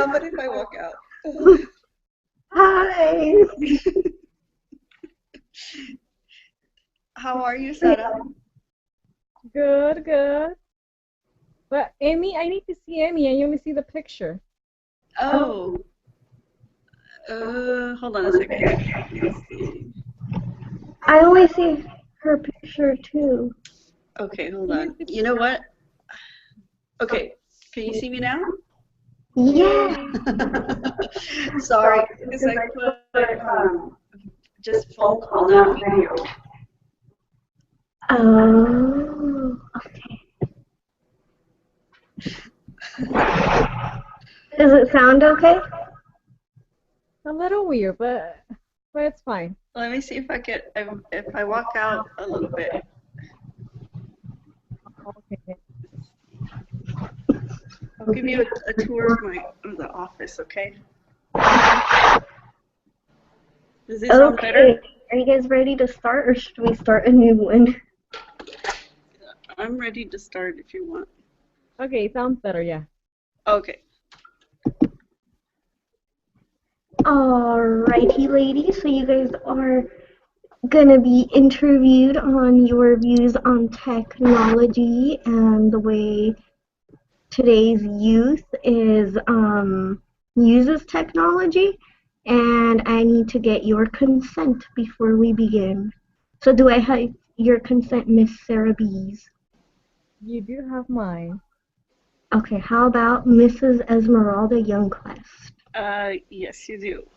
How about if I walk out? Hi. How are you, Sarah? Good, good. But Amy, I need to see Amy, and you only see the picture. Oh, hold on a second. Let me see. I only see her picture too. Okay, hold on. You know what? Okay, can you see me now? Yeah. Sorry, because I put just phone call, not video. Oh. Okay. Does it sound okay? A little weird, but it's fine. Let me see if I get if I walk out a little bit. Okay. I'll give you a tour of the office, okay? Does this sound better? Okay. Are you guys ready to start, or should we start a new one? I'm ready to start if you want. Okay, sounds better, yeah. Okay. Alrighty, ladies. So you guys are gonna be interviewed on your views on technology and the way today's youth is uses technology, and I need to get your consent before we begin. So do I have your consent, Miss Sarah Bees? You do have mine. Okay, how about Mrs. Esmeralda Youngquest? Yes, you do.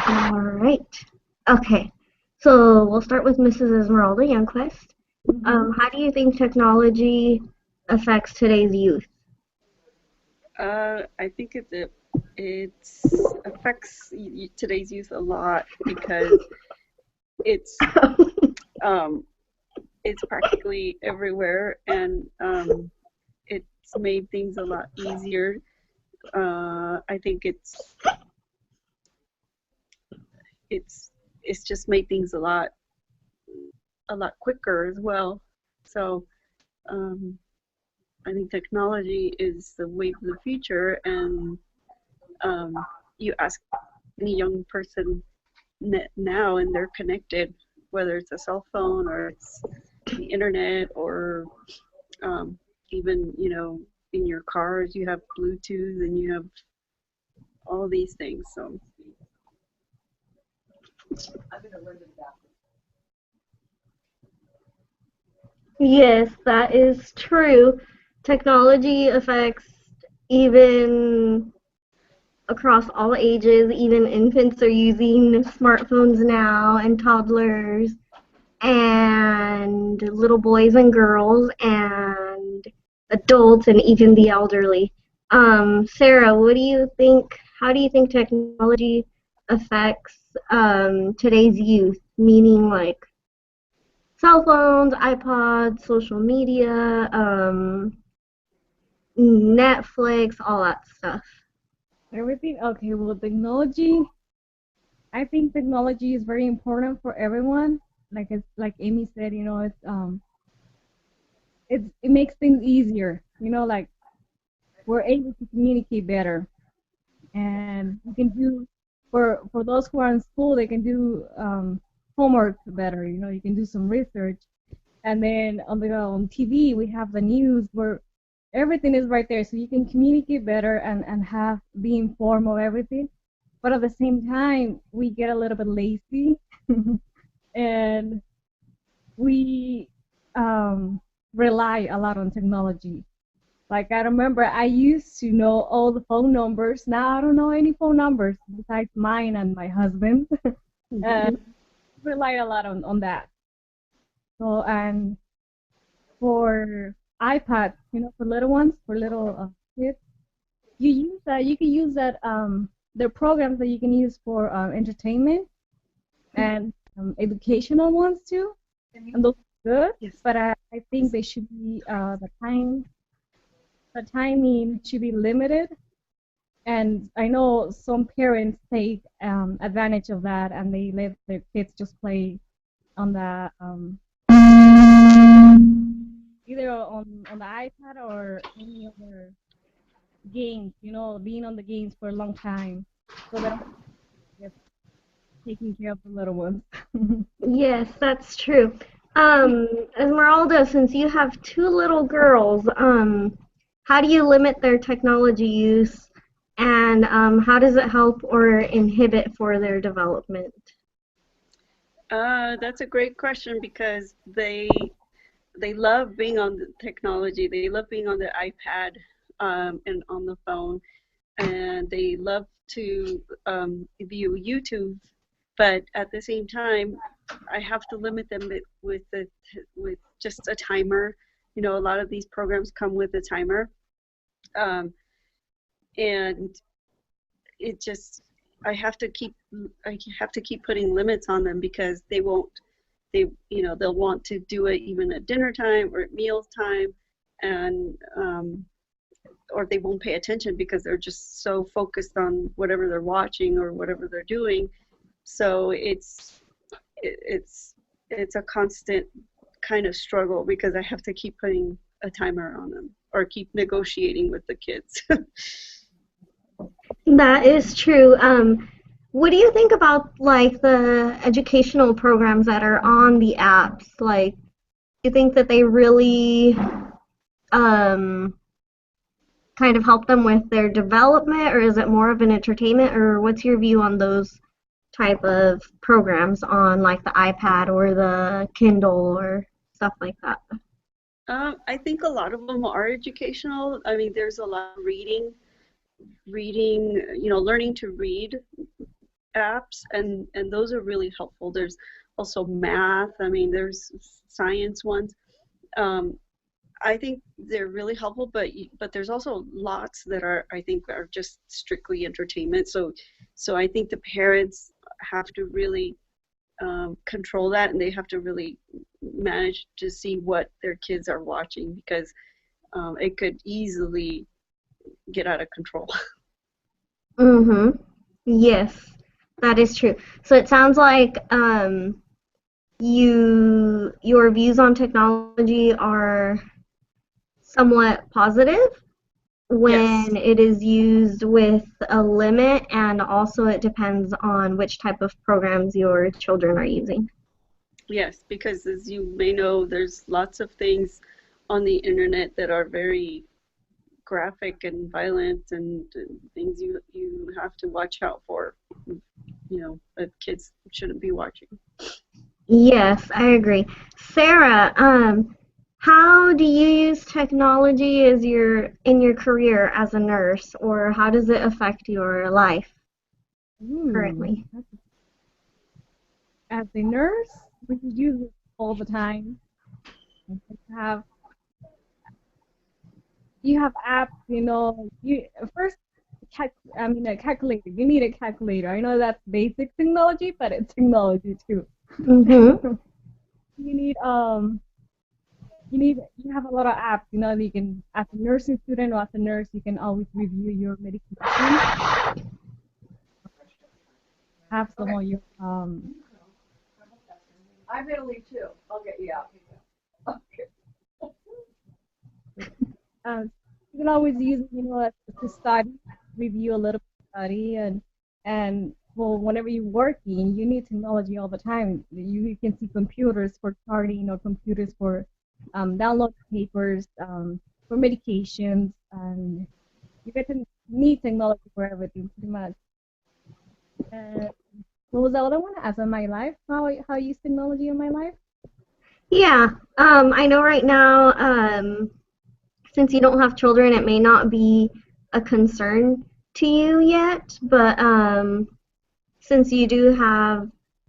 All right. Okay, so we'll start with Mrs. Esmeralda Youngquest. How do you think technology affects today's youth? I think it affects today's youth a lot because it's it's practically everywhere, and it's made things a lot easier. I think it's just made things a lot quicker as well. So I think technology is the wave of the future, and you ask any young person now, and they're connected, whether it's a cell phone or it's the internet or even in your cars you have Bluetooth and you have all these things. So Yes, that is true. Technology affects even across all ages. Even infants are using smartphones now, and toddlers, and little boys and girls, and adults, and even the elderly. Sarah, what do you think? How do you think technology affects today's youth? Meaning, like cell phones, iPods, social media, Netflix, all that stuff. Everything, okay, well, technology, I think technology is very important for everyone. Like Amy said, it makes things easier. Like we're able to communicate better, and we can do for those who are in school, they can do homework better. You can do some research, and then on TV we have the news where everything is right there, so you can communicate better and have be informed of everything. But at the same time, we get a little bit lazy, and we rely a lot on technology. Like I remember I used to know all the phone numbers. Now I don't know any phone numbers besides mine and my husband. And rely a lot on that. So and for iPad, for little ones, for little kids, you use that. You can use that. There are programs that you can use for entertainment and educational ones too, and those are good. yes. But I think they should be the timing should be limited. And I know some parents take advantage of that, and they let their kids just play on the either on the iPad or any other games, being on the games for a long time, so that I'm just taking care of the little ones. Yes, that's true. Um, Esmeralda, since you have two little girls, how do you limit their technology use, and how does it help or inhibit for their development? That's a great question because they love being on the technology. They love being on the iPad and on the phone, and they love to view YouTube. But at the same time, I have to limit them with just a timer. You know, a lot of these programs come with a timer, um, and it just I have to keep putting limits on them because they won't they'll want to do it even at dinner time or at meals time, and or they won't pay attention because they're just so focused on whatever they're watching or whatever they're doing. So it's a constant kind of struggle because I have to keep putting a timer on them or keep negotiating with the kids. That is true. What do you think about like the educational programs that are on the apps? Like, do you think that they really um, kind of help them with their development, or is it more of an entertainment, or what's your view on those type of programs on like the iPad or the Kindle or stuff like that? I think a lot of them are educational. I mean, there's a lot of reading, learning to read apps, and those are really helpful. There's also math. I mean, there's science ones. Um, I think they're really helpful, but there's also lots that I think are just strictly entertainment. So I think the parents have to really control that, and they have to really manage to see what their kids are watching because it could easily get out of control. Mm-hmm. Yes, that is true. So it sounds like your views on technology are somewhat positive Yes, when it is used with a limit, and also it depends on which type of programs your children are using. yes, because as you may know, there's lots of things on the internet that are very graphic and violent and things you have to watch out for, that kids shouldn't be watching. Yes, I agree. Sarah, how do you use technology as in your career as a nurse, or how does it affect your life Ooh, currently? as a nurse, we use it all the time. You have you have apps, you first a calculator. You need a calculator. I know that's basic technology, but it's technology too. Mm-hmm. You need you have a lot of apps, that you can, as a nursing student or as a nurse, you can always review your medication, have some of your uh, you can always use it, to study, review a little study, and well, whenever you're working, you need technology all the time. You can see computers for charting or computers for download papers, for medications, and you get to need technology for everything pretty much. And what was the other one? As in my life, how I use technology in my life? Yeah. I know right now, since you don't have children, it may not be a concern to you yet, but since you do have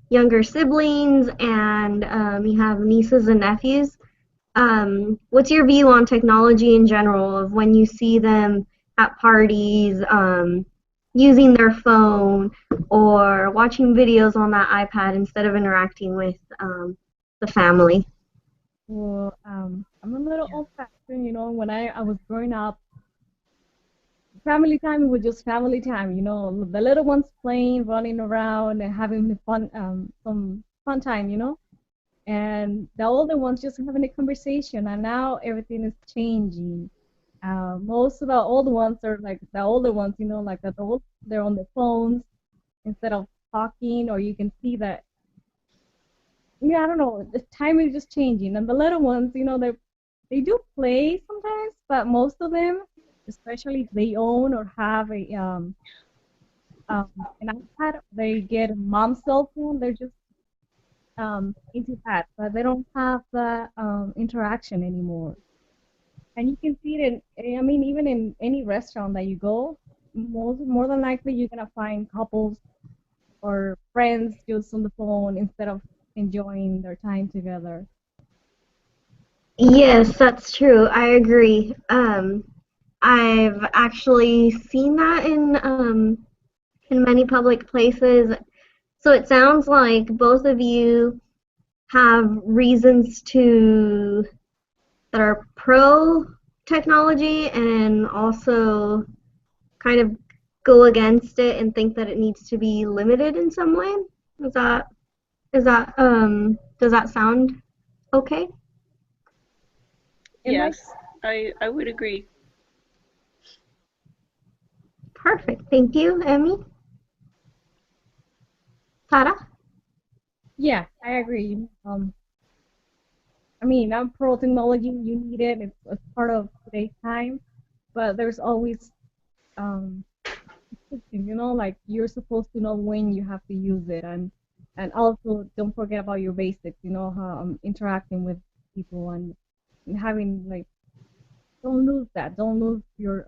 younger siblings and you have nieces and nephews, what's your view on technology in general of when you see them at parties, using their phone or watching videos on that iPad instead of interacting with the family? Well, I'm a little old-fashioned, when I was growing up, family time was just family time, the little ones playing, running around, and having fun, some fun time, and the older ones just having a conversation. And now everything is changing. Most of the old ones are like the older ones, you know, like adults, they're on their phones instead of talking, or you can see that, yeah, I don't know, the time is just changing. And the little ones, you know, they do play sometimes, but most of them, especially if they own or have an iPad, they get a mom's cell phone. They're just into that, but they don't have the interaction anymore. And you can see it in, I mean, even in any restaurant that you go, more than likely you're gonna find couples or friends just on the phone instead of enjoying their time together. Yes, that's true. I agree. I've actually seen that in many public places. So it sounds like both of you have reasons to that are pro technology and also kind of go against it and think that it needs to be limited in some way. Is that does that sound okay? It might, Yes, I would agree. Perfect. Thank you, Emmy. Tara? yeah, I agree. I mean, I'm pro technology. You need it. It's part of today's time, but there's always um, you know, like you're supposed to know when you have to use it, and also don't forget about your basics. You know, how interacting with people and having like don't lose that. Don't lose your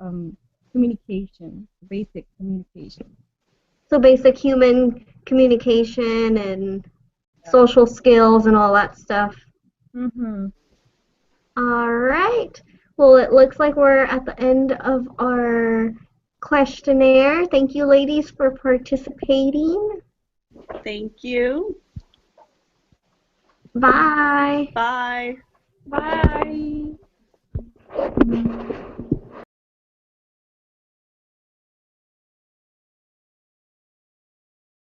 communication, basic communication. So basic human communication and social skills and all that stuff. Mm-hmm. All right. Well, it looks like we're at the end of our questionnaire. Thank you, ladies, for participating. Thank you. Bye. Bye. Bye.